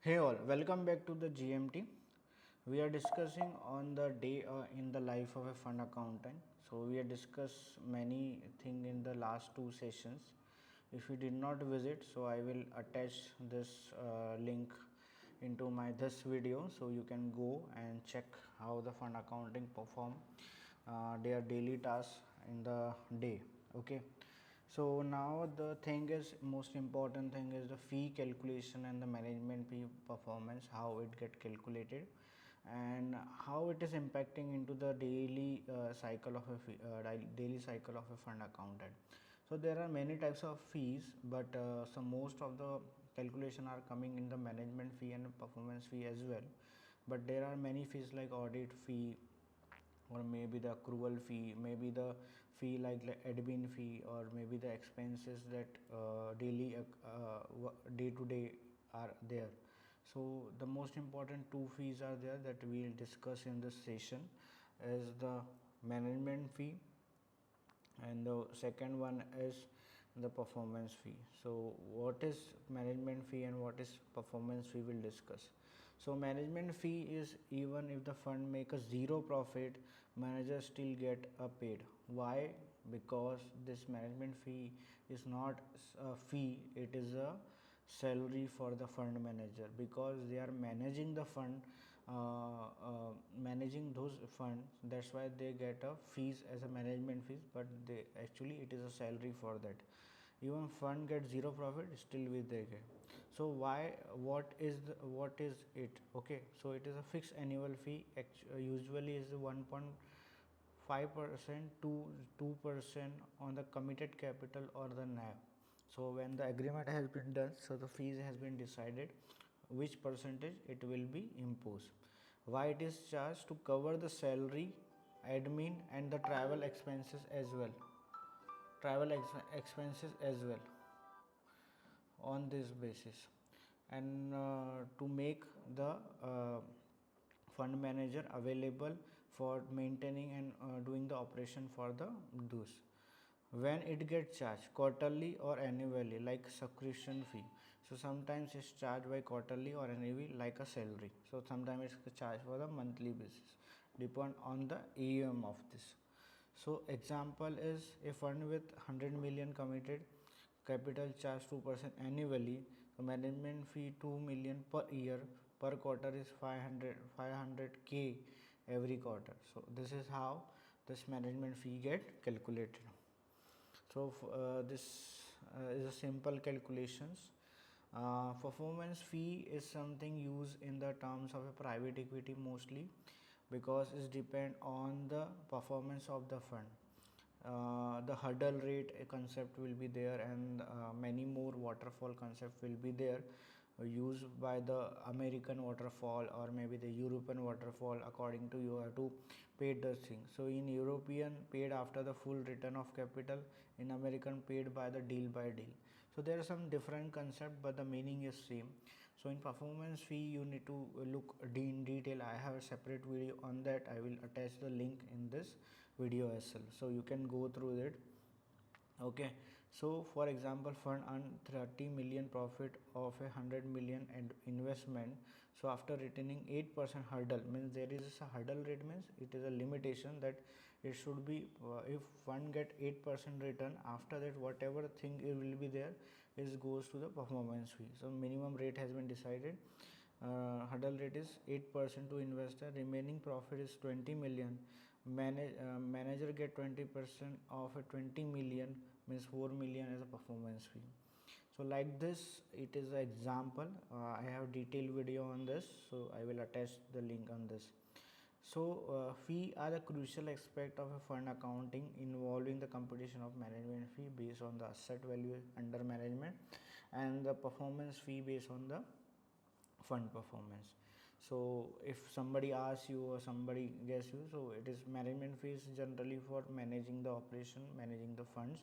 Hey all, welcome back to the GMT. We are discussing on the day in the life of a fund accountant. So we have discussed many things in the last two sessions. If you did not visit, so I will attach this link into my this video, so you can go and check how the fund accounting perform their daily tasks in the day. Okay. So now the thing is, most important thing is the fee calculation and the management fee performance, how it get calculated and how it is impacting into the daily cycle of a daily cycle of a fund accountant. So there are many types of fees, but so most of the calculation are coming in the management fee and performance fee as well. But there are many fees like audit fee, or maybe the accrual fee, maybe the fee like admin fee, or maybe the expenses that daily day to day are there. So the most important two fees are there that we will discuss in this session, is the management fee, and the second one is the performance fee. So what is management fee and what is performance fee, will discuss. So management fee is, even if the fund make a zero profit, managers still get a paid. Why? Because this management fee is not a fee, it is a salary for the fund manager, because they are managing the fund, managing those funds. That's why they get a fees as a management fees, but they actually it is a salary for that. Even fund get zero profit, still with they get. So why, what is it? Okay, so it is a fixed annual fee, usually is 1.5% to 2% on the committed capital or the NAV. So when the agreement has been done, so the fees has been decided which percentage it will be imposed. Why it is charged? To cover the salary, admin and the travel expenses as well. Expenses as well on this basis, and to make the fund manager available for maintaining and doing the operation for the those. When it gets charged quarterly or annually, like subscription fee. So sometimes it's charged by quarterly or annually like a salary. So sometimes it's charged for the monthly basis, depend on the AUM of this. So example is a fund with 100 million committed capital, charge 2% annually. So management fee 2 million per year, per quarter is 500k every quarter. So this is how this management fee get calculated. So this is a simple calculations. Performance fee is something used in the terms of a private equity mostly, because it depend on the performance of the fund. The hurdle rate concept will be there, and many more waterfall concept will be there, used by the American waterfall or maybe the European waterfall. According to, you have to pay the thing. So in European, paid after the full return of capital, in American, paid by the deal by deal. So there are some different concept, but the meaning is same. So in performance fee, you need to look in detail. I have a separate video on that. I will attach the link in this video as well, so you can go through it. Okay, so for example, fund earned 30 million profit of a 100 million investment. So after retaining 8% hurdle, means there is a hurdle rate, means it is a limitation that it should be, if fund get 8% return, after that whatever thing it will be there is goes to the performance fee. So minimum rate has been decided. Hurdle rate is 8% to investor, remaining profit is 20 million. Manager get 20% of a 20 million, means 4 million as a performance fee. So like this, it is an example. I have detailed video on this, so I will attach the link on this. So fee are the crucial aspect of a fund accounting, involving the computation of management fee based on the asset value under management, and the performance fee based on the fund performance. So if somebody asks you or somebody guess you, so it is management fees generally for managing the operation, managing the funds.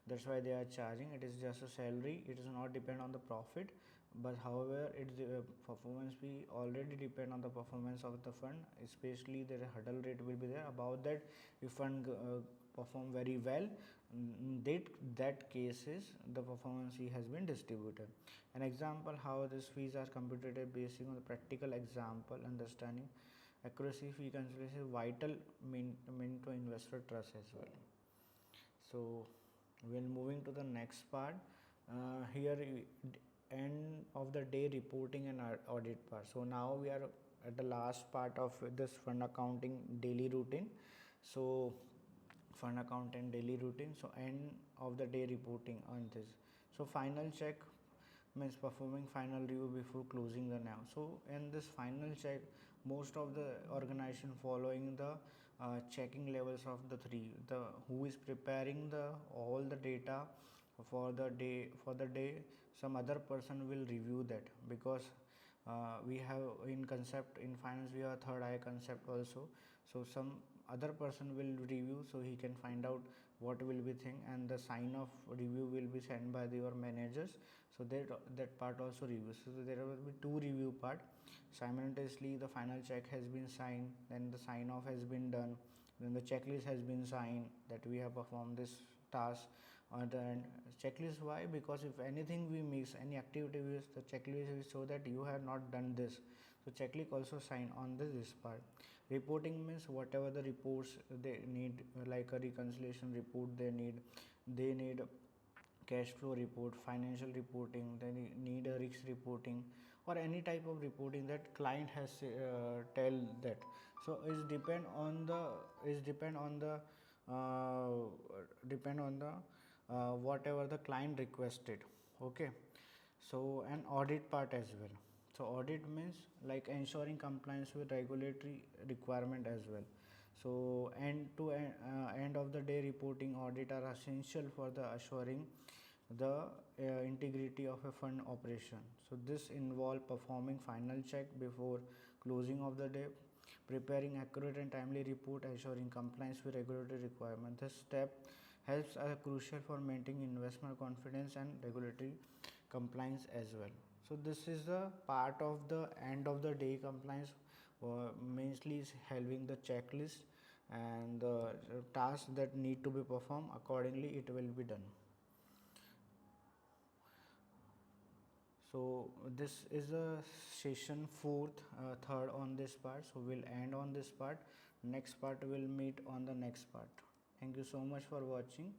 That's why they are charging. It is just a salary, it does not depend on the profit. But however, it's performance fee already depend on the performance of the fund, especially the hurdle rate will be there. About that, if fund perform very well, that cases the performance fee has been distributed. An example how these fees are computed based on the practical example understanding accuracy fee calculation is vital mean to investor trust as well. So when moving to the next part, here end of the day reporting and audit part. So now we are at the last part of this fund accounting daily routine. So fund accountant daily routine, so end of the day reporting on this. So final check means performing final review before closing the now. So in this final check, most of the organization following the checking levels of the three, the who is preparing the all the data for the day, some other person will review that, because we have in concept in finance we have third eye concept also. So some other person will review, so he can find out what will be thing, and the sign of review will be sent by your managers, so that part also reviews. So there will be two review part simultaneously. The final check has been signed, then the sign off has been done, then the checklist has been signed that we have performed this task on the end. Checklist why? Because if anything we miss, any activity we miss, the checklist will show that you have not done this, so checklist also sign on this part. Reporting means whatever the reports they need, like a reconciliation report they need cash flow report, financial reporting, they need a risk reporting, or any type of reporting that client has tell that. So is depend on the uh, whatever the client requested. Okay. So an audit part as well. So audit means like ensuring compliance with regulatory requirement as well. So end of the day reporting audit are essential for the assuring the integrity of a fund operation. So this involve performing final check before closing of the day, preparing accurate and timely report, assuring compliance with regulatory requirement. This step helps are crucial for maintaining investment confidence and regulatory compliance as well. So this is the part of the end of the day compliance, mainly is having the checklist and the tasks that need to be performed accordingly it will be done. So this is a session fourth third on this part, so we'll end on this part. Next part will meet on the next part. Thank you so much for watching.